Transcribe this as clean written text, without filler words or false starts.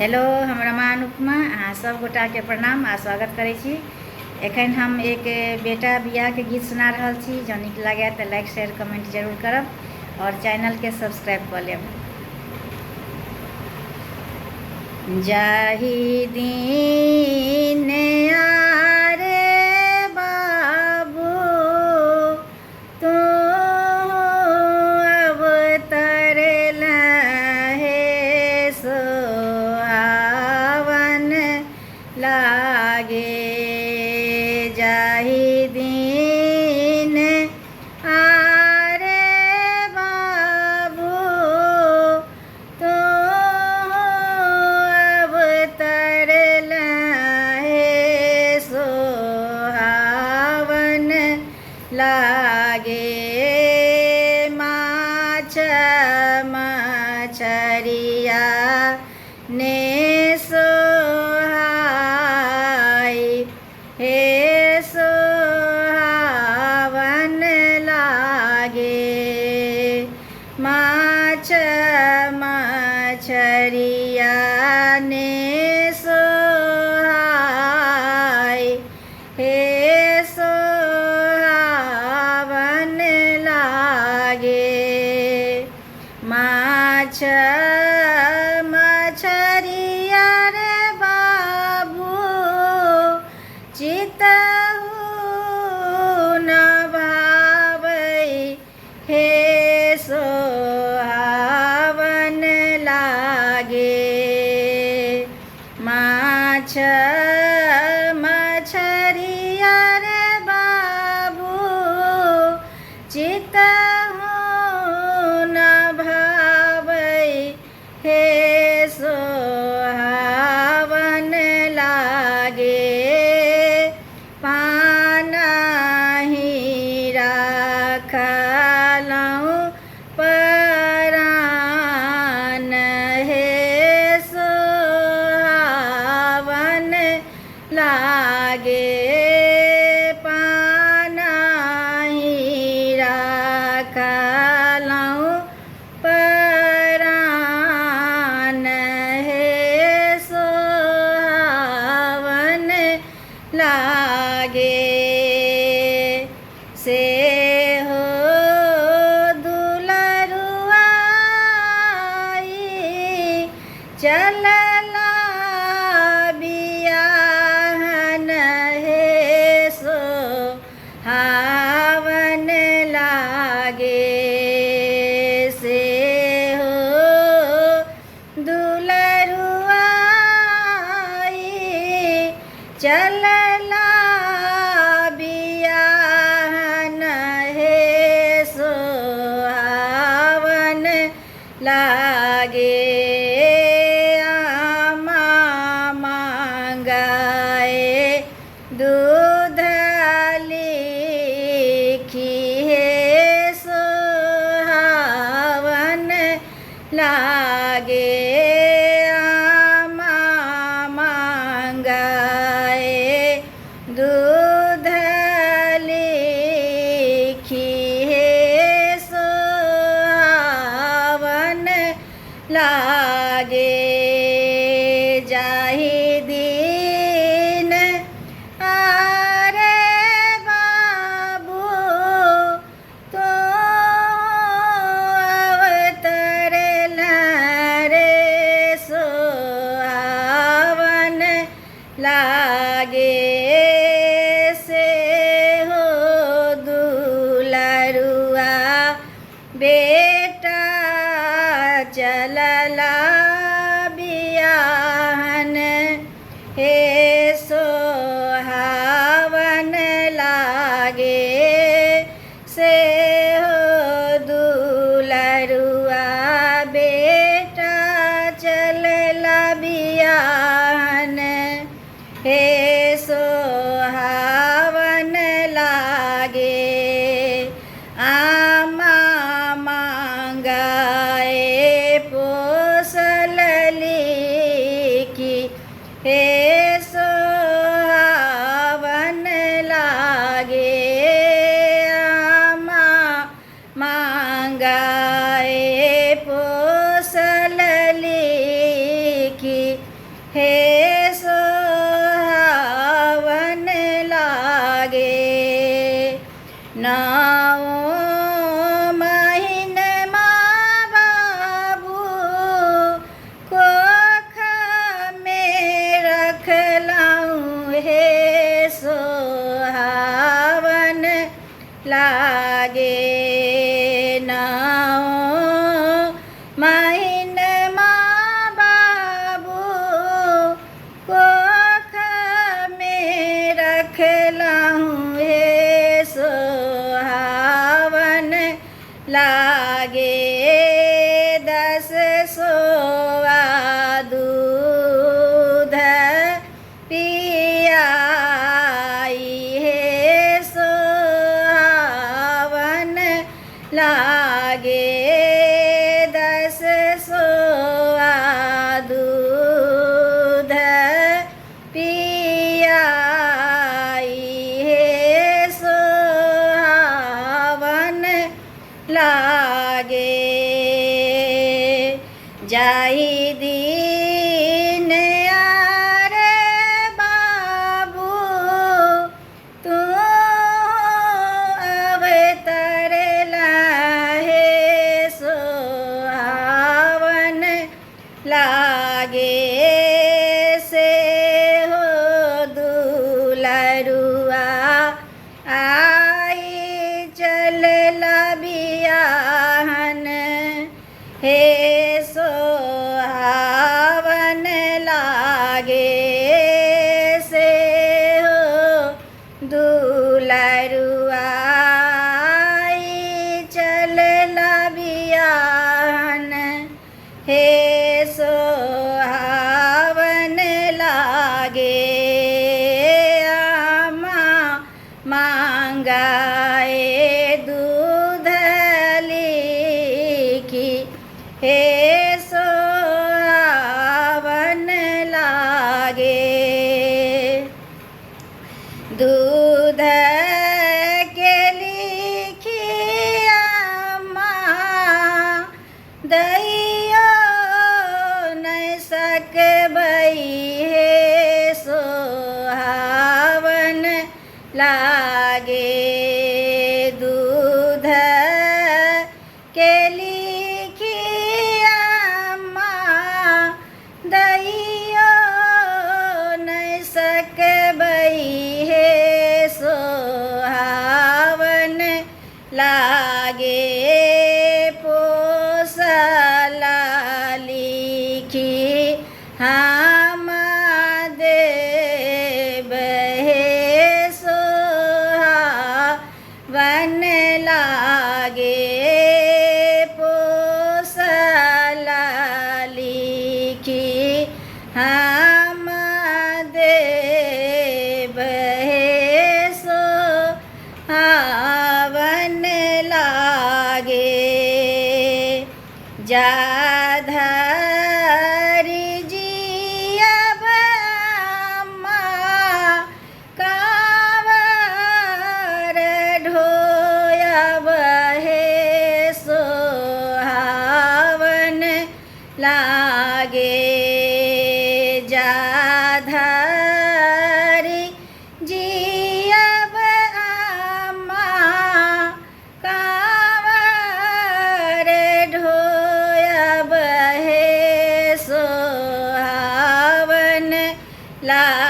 Hello, हम रमा अनुपमा अहाँ सब गोटा के प्रणाम आ स्वागत करै छी। एखन हम एक बेटा बियाह के गीत सुना रहल छी। जँ नीक लागे तो लाइक शेयर कमेंट जरूर करब और चैनल के सब्सक्राइब कर लेब। जाहि दिन आरे बाबू तू अवतरला हे सोहावन लागे। जाहि दिन आरे बाबू तू अवतरला हे सोहावन लागे। माछ मछरिया ने सोहाई हे सोहावन लागे। माछ मछरिया ने सोहाई हे सोहावन लागे। माछ मछरिया रे बाबू चितहु न भावै हे सोहावन लागे। माछ मछरिया रे बाबू चितहु न भावै हे सोहावन लागे। पानाहि राखलहुँ परान हे सोहावन लागे। पानाहि राखलहुँ परान हे सोहावन लागे। से हो दुलरुआई चलला बियाहन हे सोहावन लागे। से हो दुलरुआई चलला बियाहन हे सोहावन लागे। आमा मांगाए दूध लिखी हे सोहावन लागे। आमा मांगाए दूध लिखी हे सोहावन लागे। जाहि दिन आरे बाबू तू अवतरला रे सोहावन लागे। से हो दुलरुआ बेटा चलला बियाहन हे सोहावन लागे। से हो दुलरुआ बेटा चलला बियाहन हे सोहावन लागे। आमा मांगाए पोसल लिखी हे सोहावन लागे। आमा मांगाए पोसल लिखी हे सोहावन लागे। नाओ महीनमा बाबू कोख में रखलाऊँ, हे सोहावन लागे। नाओ महीनमा बाबू कोख में रखलाऊँ, हे सोहावन लागे। 10 सोआ दूध पियाई, हे सोहावन लागे। 10 सोआ दूध पियाई, हे सोहावन लागे। जाहि दिन आरे बाबू तू अवतरला, हे सोहावन लागे। से हो दुलरुआ आई चलला बियाहन, हे सोहावन लागे। से हो दुलरुआ आई चलला बियाहन, हे सोहावन लागे। आमा मांगाए दूध लिखी, हे सोहावन लागे। दूध के लिखी अम्मा दैयो नहीं सकबई, हे सोहावन लागे। दूध के लिखी अम्मा दैयो नहीं सकबई, हे सोहावन लागे। पोसला लिखी हम देव, हे सोहावन लागे। पोसला लिखी हम देव, हे सोहावन लागे। जाधरी जियब अम्मा कावर ढोयब, हे सोहावन लागे। जाधरी जियब अम्मा कावर ढोयब, हे सोहावन लागे।